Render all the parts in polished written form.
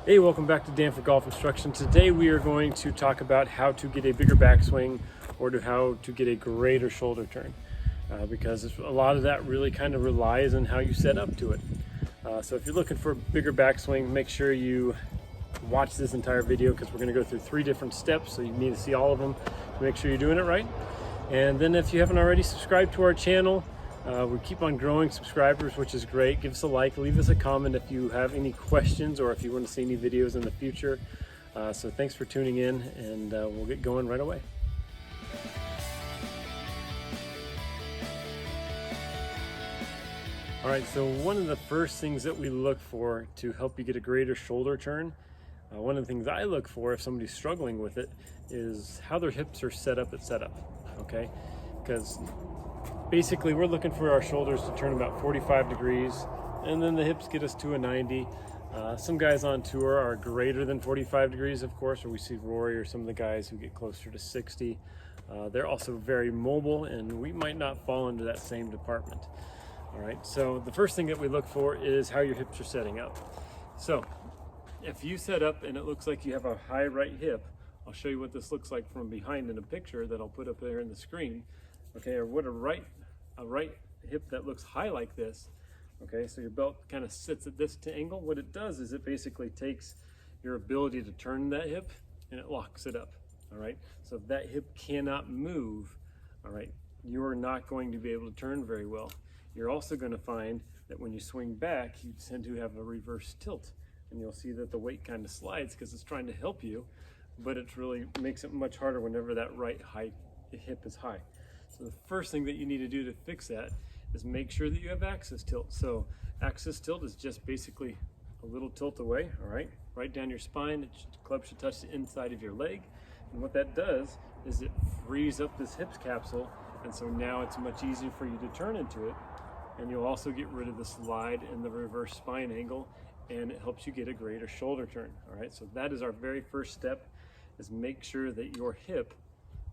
Hey, welcome back to Danford Golf Instruction. Today we are going to talk about how to get a bigger backswing or how to get a greater shoulder turn because a lot of that really kind of relies on how you set up to it. So if you're looking for a bigger backswing, make sure you watch this entire video because we're going to go through 3 different steps, so you need to see all of them to make sure you're doing it right. And then if you haven't already subscribed to our channel, we keep on growing subscribers, which is great. Give us a like, leave us a comment if you have any questions or if you want to see any videos in the future. So thanks for tuning in, and we'll get going right away. All right, so one of the first things that we look for to help you get a greater shoulder turn, one of the things I look for if somebody's struggling with it, is how their hips are set up at setup, okay? Because basically we're looking for our shoulders to turn about 45 degrees, and then the hips get us to a 90. Some guys on tour are greater than 45 degrees, of course, or we see Rory or some of the guys who get closer to 60. They're also very mobile, and we might not fall into that same department. All right, so the first thing that we look for is how your hips are setting up. So if you set up and it looks like you have a high right hip, I'll show you what this looks like from behind in a picture that I'll put up there in the screen. Okay, or what a right hip that looks high like this. Okay, so your belt kind of sits at this angle. What it does is it basically takes your ability to turn that hip and it locks it up. All right, so if that hip cannot move, all right, you're not going to be able to turn very well. You're also going to find that when you swing back, you tend to have a reverse tilt, and you'll see that the weight kind of slides because it's trying to help you, but it really makes it much harder whenever that right hip is high. So the first thing that you need to do to fix that is make sure that you have axis tilt. So axis tilt is just basically a little tilt away, all right down your spine. The club should touch the inside of your leg, and what that does is it frees up this hips capsule, and so now it's much easier for you to turn into it, and you'll also get rid of the slide and the reverse spine angle, and it helps you get a greater shoulder turn. All right, so that is our very first step, is make sure that your hip,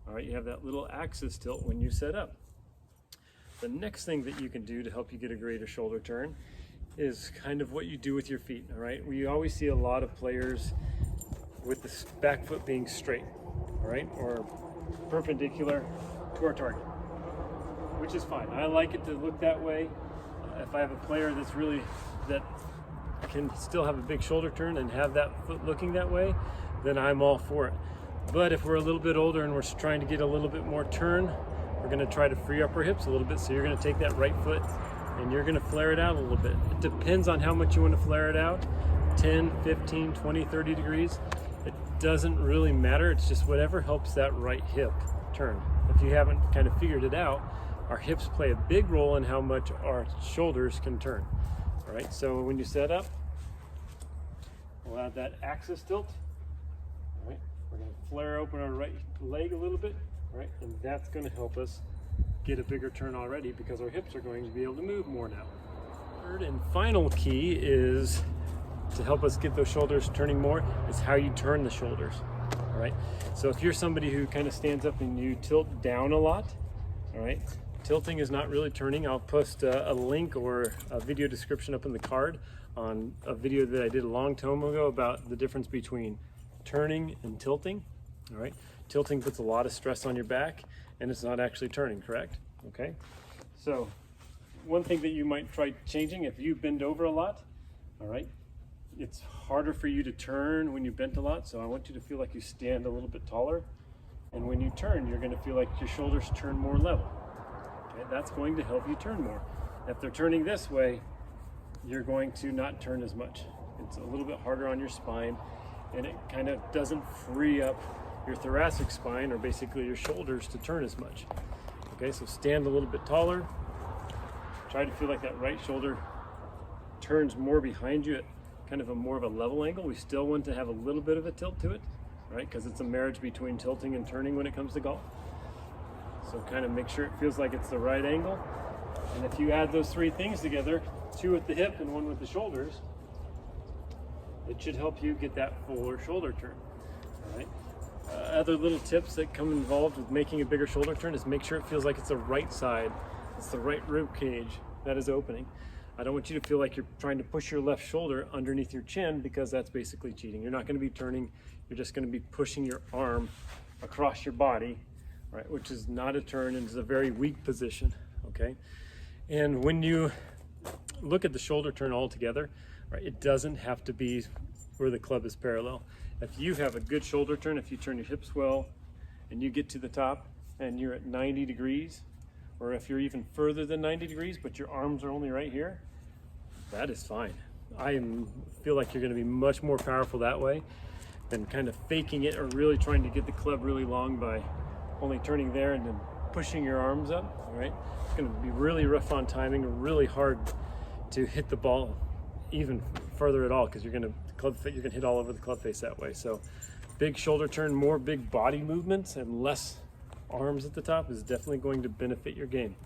all right, you have that little axis tilt when you set up. The next thing that you can do to help you get a greater shoulder turn is kind of what you do with your feet, all right? We always see a lot of players with the back foot being straight, all right, or perpendicular to our target, which is fine. I like it to look that way. If I have a player that can still have a big shoulder turn and have that foot looking that way, then I'm all for it. But if we're a little bit older and we're trying to get a little bit more turn, we're going to try to free up our hips a little bit. So you're going to take that right foot and you're going to flare it out a little bit. It depends on how much you want to flare it out. 10, 15, 20, 30 degrees. It doesn't really matter. It's just whatever helps that right hip turn. If you haven't kind of figured it out, our hips play a big role in how much our shoulders can turn. All right, so when you set up, we'll add that axis tilt. All right, we're going to flare open our right leg a little bit, right, and that's going to help us get a bigger turn already because our hips are going to be able to move more now. Third and final key is to help us get those shoulders turning more is how you turn the shoulders. All right, so if you're somebody who kind of stands up and you tilt down a lot, all right, tilting is not really turning. I'll post a link or a video description up in the card on a video that I did a long time ago about the difference between turning and tilting. All right, tilting puts a lot of stress on your back and it's not actually turning, correct? Okay, so one thing that you might try changing if you bend over a lot, all right, it's harder for you to turn when you bent a lot, so I want you to feel like you stand a little bit taller, and when you turn, you're going to feel like your shoulders turn more level. Okay, that's going to help you turn more. If they're turning this way, you're going to not turn as much. It's a little bit harder on your spine, and it kind of doesn't free up your thoracic spine, or basically your shoulders, to turn as much. Okay, so stand a little bit taller. Try to feel like that right shoulder turns more behind you at kind of more of a level angle. We still want to have a little bit of a tilt to it, right? Because it's a marriage between tilting and turning when it comes to golf. So kind of make sure it feels like it's the right angle. And if you add those 3 things together, 2 with the hip and 1 with the shoulders, it should help you get that fuller shoulder turn. All right. Other little tips that come involved with making a bigger shoulder turn is make sure it feels like it's the right side, it's the right rib cage that is opening. I don't want you to feel like you're trying to push your left shoulder underneath your chin, because that's basically cheating. You're not going to be turning, you're just going to be pushing your arm across your body, right, which is not a turn and is a very weak position, okay? And when you look at the shoulder turn altogether, right, it doesn't have to be where the club is parallel. If you have a good shoulder turn, if you turn your hips well and you get to the top and you're at 90 degrees, or if you're even further than 90 degrees, but your arms are only right here, that is fine. Feel like you're going to be much more powerful that way than kind of faking it or really trying to get the club really long by only turning there and then pushing your arms up, all right? It's going to be really rough on timing, really hard to hit the ball even further at all, because you're going to hit all over the club face that way. So big shoulder turn, more big body movements and less arms at the top is definitely going to benefit your game.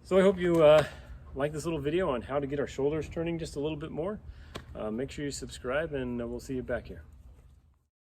So I hope you like this little video on how to get our shoulders turning just a little bit more. Make sure you subscribe, and we'll see you back here.